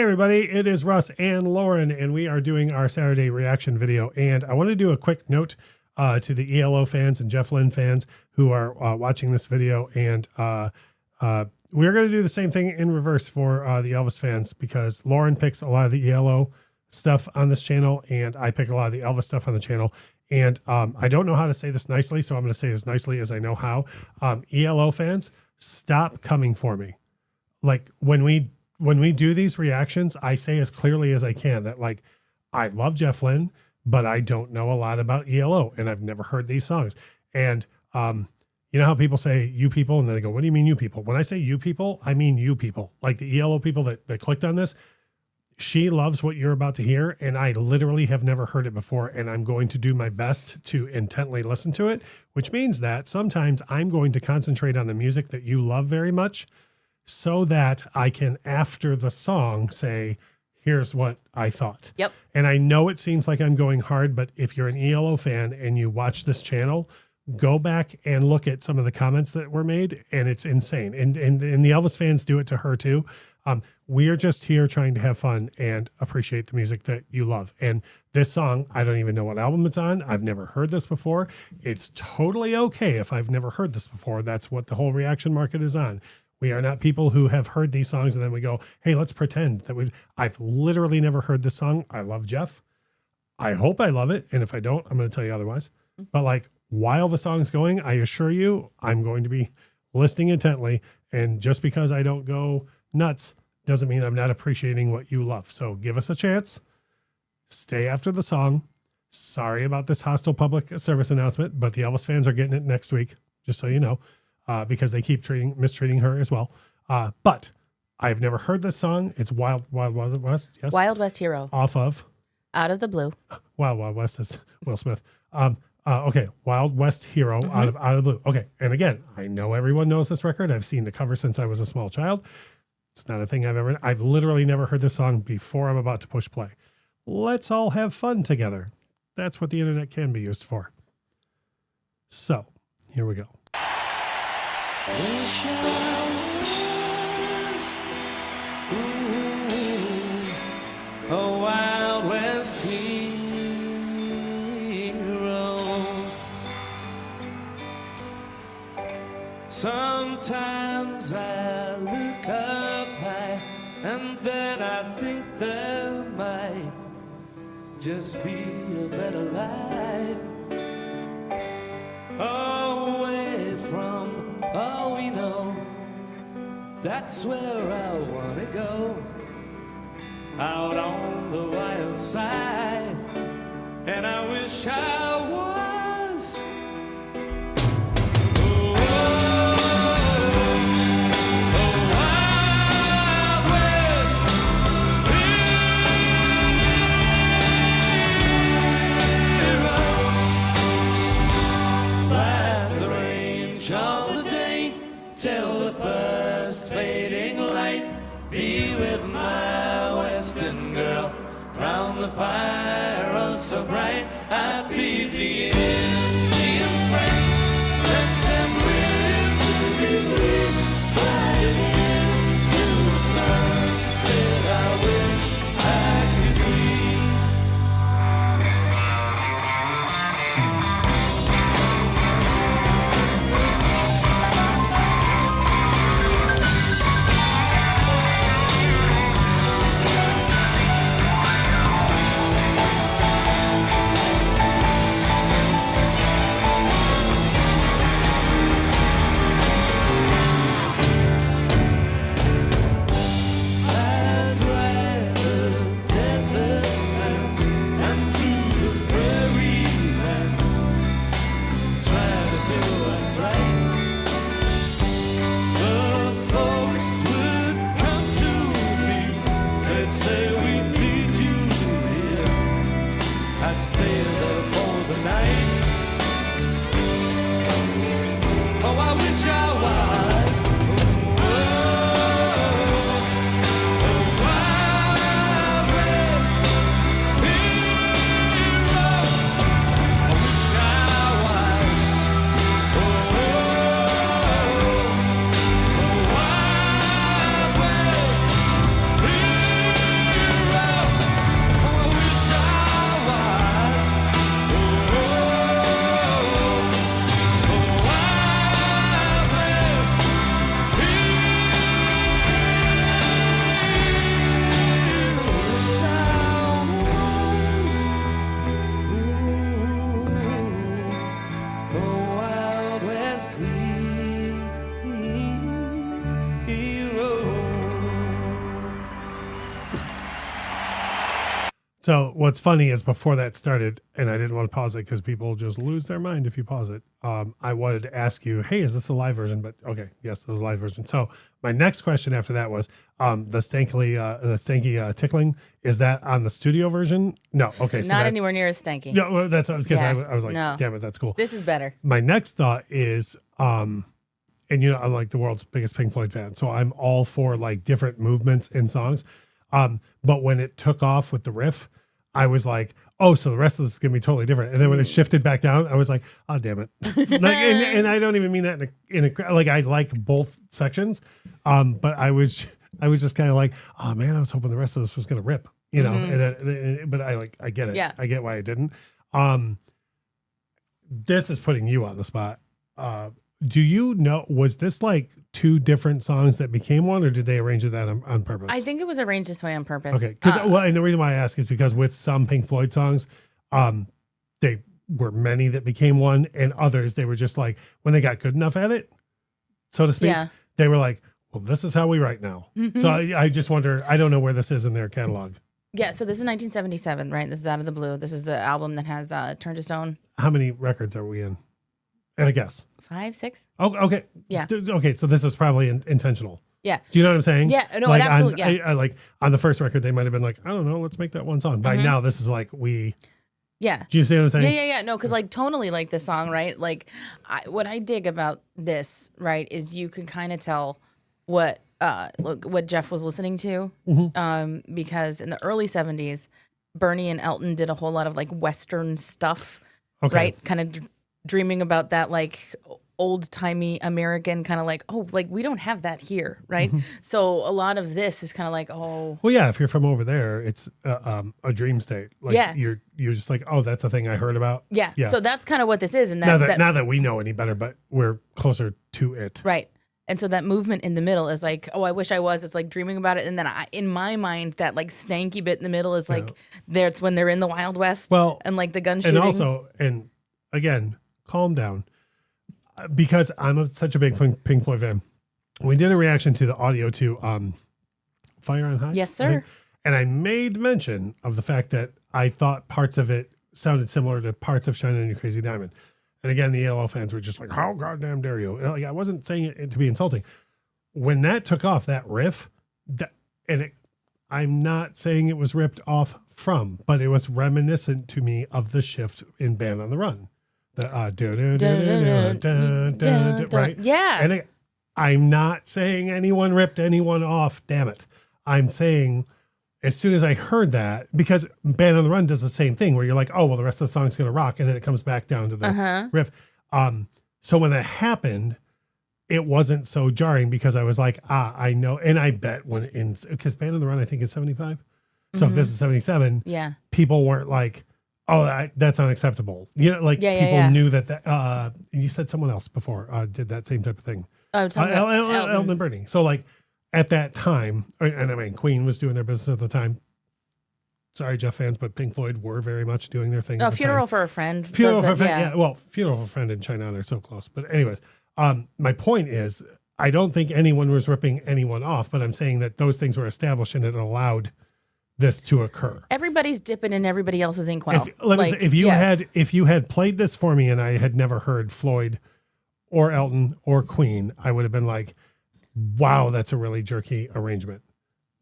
everybody, it is Russ and Lauren, and we are doing our Saturday reaction video. And I want to do a quick note to the ELO fans and Jeff Lynne fans who are watching this video. And we're going to do the same thing in reverse for the Elvis fans, because Lauren picks a lot of the ELO stuff on this channel, and I pick a lot of the Elvis stuff on the channel. And I don't know how to say this nicely, so I'm going to say it as nicely as I know how. ELO fans, stop coming for me. Like, when we do these reactions, I say as clearly as I can that, like, I love Jeff Lynne, but I don't know a lot about ELO, and I've never heard these songs. And you know how people say you people, and then they go, what do you mean you people? When I say you people, I mean you people. Like the ELO people that clicked on this, she loves what you're about to hear, and I literally have never heard it before, and I'm going to do my best to intently listen to it, which means that sometimes I'm going to concentrate on the music that you love very much, so that I can, after the song, say, here's what I thought. Yep. And I know it seems like I'm going hard, but if you're an ELO fan and you watch this channel, go back and look at some of the comments that were made, and it's insane. And the Elvis fans do it to her too. We are just here trying to have fun and appreciate the music that you love. And this song, I don't even know what album it's on. I've never heard this before. It's totally okay if I've never heard this before. That's what the whole reaction market is on. We are not people who have heard these songs and then we go, hey, let's pretend that I've literally never heard this song. I love Jeff. I hope I love it. And if I don't, I'm going to tell you otherwise. But like, while the song's going, I assure you, I'm going to be listening intently. And just because I don't go nuts doesn't mean I'm not appreciating what you love. So give us a chance. Stay after the song. Sorry about this hostile public service announcement, but the Elvis fans are getting it next week, just so you know. Because they keep mistreating her as well. But I've never heard this song. It's Wild West. Yes. Wild West Hero. Off of Out of the Blue. Wild West is Will Smith. Okay. Wild West Hero. Out of the Blue. Okay. And again, I know everyone knows this record. I've seen the cover since I was a small child. It's not a thing I've literally never heard this song before I'm about to push play. Let's all have fun together. That's what the internet can be used for. So here we go. Wish I was a Wild West hero. Sometimes I look up high, and then I think there might just be a better life away from all we know. That's where I wanna go, out on the wild side. And I wish I was a Wild West hero. Like the range all the day till the first fading light, be with my western girl round the fire, oh so bright. I'd be the Indian's friend, let them live to be free, riding into the sunset. I wish I could be. So what's funny is before that started, and I didn't want to pause it because people just lose their mind if you pause it. I wanted to ask you, hey, is this a live version? But okay, yes, it was a live version. So my next question after that was the stanky tickling. Is that on the studio version? No. Okay. So Not anywhere near as stanky. No, well, that's because Yeah. I was like, No. damn it, that's cool. This is better. My next thought is, and I'm like the world's biggest Pink Floyd fan, so I'm all for like different movements in songs. But when it took off with the riff, I was like, oh, so the rest of this is gonna be totally different. And then when it shifted back down, I was like, oh, damn it. Like, and I don't even mean that in a like I like both sections, but I was just kind of like, oh man, I was hoping the rest of this was gonna rip, you know. But I get it. Yeah. I get why it didn't. This is putting you on the spot. Do you know, was this like two different songs that became one, or did they arrange it that on purpose? I think it was arranged this way on purpose. Okay. Because and the reason why I ask is because with some Pink Floyd songs, they were many that became one, and others they were just like when they got good enough at it, so to speak, they were like, well, this is how we write now. So I just wonder, I don't know where this is in their catalog. Yeah, so this is 1977, right? This is Out of the Blue. This is the album that has Turn to Stone. How many records are we in? And I guess 5, 6. Oh, okay. Yeah. Okay, so this was probably intentional. Yeah. Do you know what I'm saying? Yeah. No, like absolutely. I like on the first record, they might have been like, I don't know, let's make that one song. By now, this is like Yeah. Do you see what I'm saying? Yeah. No, because like tonally, like the song, right? Like, what I dig about this, right, is you can kind of tell what Jeff was listening to, because in the early 70s, Bernie and Elton did a whole lot of like Western stuff, right? Kind of dreaming about that like old-timey American kind of like, oh, like we don't have that here, right? So a lot of this is kind of like, oh, well, yeah, if you're from over there, it's a dream state. Like you're just like, oh, that's a thing I heard about. Yeah. So that's kind of what this is, and now that we know any better, but we're closer to it, right? And so that movement in the middle is like, oh, I wish I was. It's like dreaming about it, and then in my mind, that like stanky bit in the middle is like, it's when they're in the Wild West, and like the gun shooting, and also, and again, calm down. Because I'm such a big Pink Floyd fan. We did a reaction to the audio to Fire on High. Yes, sir. And I made mention of the fact that I thought parts of it sounded similar to parts of Shine On You Crazy Diamond. And again, the ELO fans were just like, how goddamn dare you? Like, I wasn't saying it to be insulting. When that took off, that riff, I'm not saying it was ripped off from, but it was reminiscent to me of the shift in Band on the Run. The right? Yeah. And I'm not saying anyone ripped anyone off, damn it. I'm saying as soon as I heard that, because Band on the Run does the same thing where you're like, oh, well, the rest of the song's going to rock. And then it comes back down to the riff. So when that happened, it wasn't so jarring because I was like, I know. And I bet because Band on the Run, I think is 75. So if this is 77, people weren't like, oh, that's unacceptable. You know, like people knew that you said someone else before did that same type of thing. Elton and Bernie. So like at that time, and I mean, Queen was doing their business at the time. Sorry, Jeff fans, but Pink Floyd were very much doing their thing. Oh, Funeral for a Friend. Funeral for a Friend. Yeah. Well, Funeral for a Friend and China are so close. But anyways, my point is, I don't think anyone was ripping anyone off, but I'm saying that those things were established and it allowed this to occur. Everybody's dipping in everybody else's inkwell. If you had played this for me and I had never heard Floyd or Elton or Queen, I would have been like, wow, that's a really jerky arrangement.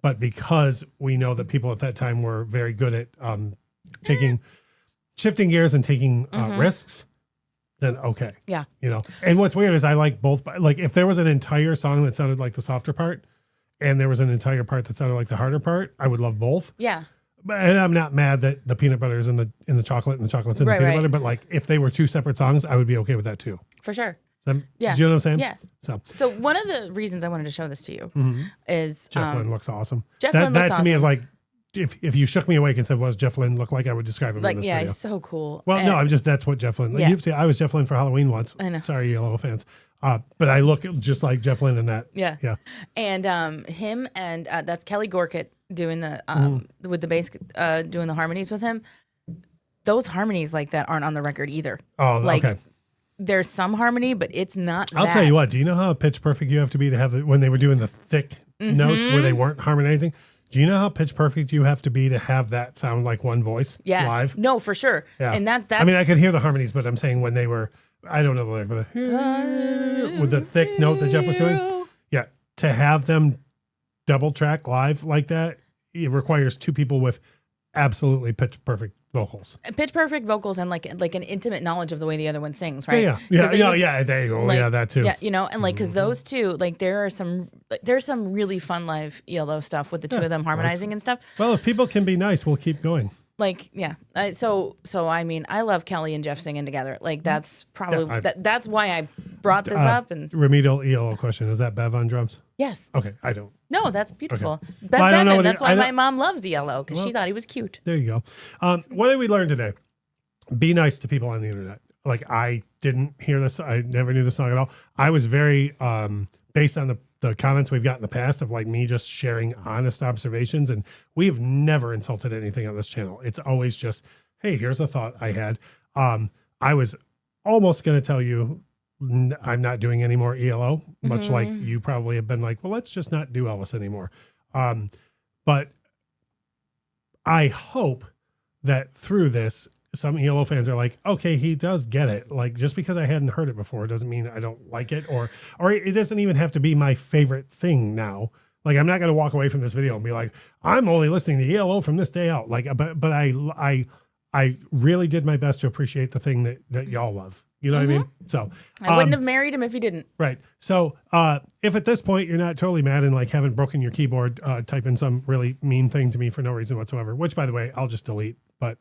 But because we know that people at that time were very good at shifting gears and taking risks, then okay. Yeah. You know, and what's weird is I like both. Like if there was an entire song that sounded like the softer part, and there was an entire part that sounded like the harder part, I would love both. Yeah. And I'm not mad that the peanut butter is in the chocolate and the chocolate's in the peanut butter, but like if they were two separate songs, I would be okay with that too. For sure. So, do you know what I'm saying? Yeah. So one of the reasons I wanted to show this to you is Jeff Lynne looks awesome. Jeff Lynne looks to me is like, if you shook me awake and said, what does Jeff Lynne look like? I would describe him like, in this video. he's so cool. Well, no, that's what Jeff Lynne, like, you've seen, I was Jeff Lynne for Halloween once. I know. Sorry, ELO fans. But I look just like Jeff Lynne in that. Yeah. Yeah. And him and that's Kelly Gorkett doing the with the bass, doing the harmonies with him. Those harmonies like that aren't on the record either. Oh, like, okay. There's some harmony, but it's not. I'll tell you what. Do you know how pitch perfect you have to be to have when they were doing the thick notes where they weren't harmonizing? Do you know how pitch perfect you have to be to have that sound like one voice live? No, for sure. Yeah. And that's I mean, I could hear the harmonies, but I'm saying when they were, I don't know the lyric, but with the thick note that Jeff was doing. Yeah. To have them double track live like that, it requires two people with absolutely pitch perfect vocals. Pitch perfect vocals and like an intimate knowledge of the way the other one sings, right? Yeah. There you go. Like, yeah, that too. Yeah, you know, and like because those two, like there's some really fun live ELO stuff with the two of them harmonizing and stuff. Well, if people can be nice, we'll keep going. Like, yeah. So I mean, I love Kelly and Jeff singing together. Like that's probably that's why I brought this up. And remedial ELO question: is that Bev on drums? Yes. Okay, I don't. No, that's beautiful. Okay. Bev I don't know Bevan, that's why I my mom loves ELO because she thought he was cute. There you go. What did we learn today? Be nice to people on the internet. Like I didn't hear this. I never knew the song at all. I was very based on the comments we've got in the past of like me just sharing honest observations, and we have never insulted anything on this channel. It's always just, hey, here's a thought I had. I was almost going to tell you I'm not doing any more ELO, much like you probably have been like, well, let's just not do Elvis anymore. But I hope that through this, some ELO fans are like, okay, he does get it. Like just because I hadn't heard it before doesn't mean I don't like it, or it doesn't even have to be my favorite thing now. Like I'm not going to walk away from this video and be like, I'm only listening to ELO from this day out. Like, but I really did my best to appreciate the thing that y'all love. You know what I mean? So I wouldn't have married him if he didn't. Right. So if at this point you're not totally mad and like haven't broken your keyboard, typing some really mean thing to me for no reason whatsoever, which by the way, I'll just delete. But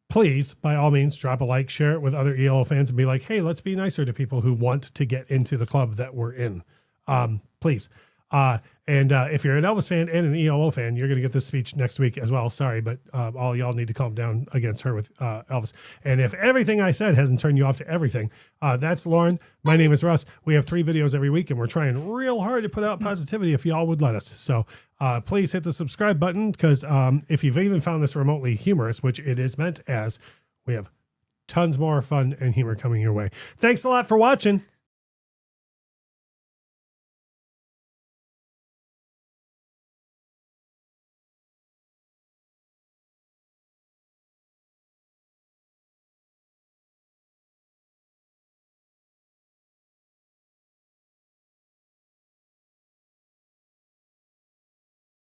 please, by all means, drop a like, share it with other ELO fans and be like, hey, let's be nicer to people who want to get into the club that we're in. Please. And if you're an Elvis fan and an ELO fan, you're going to get this speech next week as well. Sorry, but all y'all need to calm down against her with Elvis. And if everything I said hasn't turned you off to everything, that's Lauren. My name is Russ. We have 3 videos every week, and we're trying real hard to put out positivity if y'all would let us. So please hit the subscribe button, because if you've even found this remotely humorous, which it is meant as, we have tons more fun and humor coming your way. Thanks a lot for watching.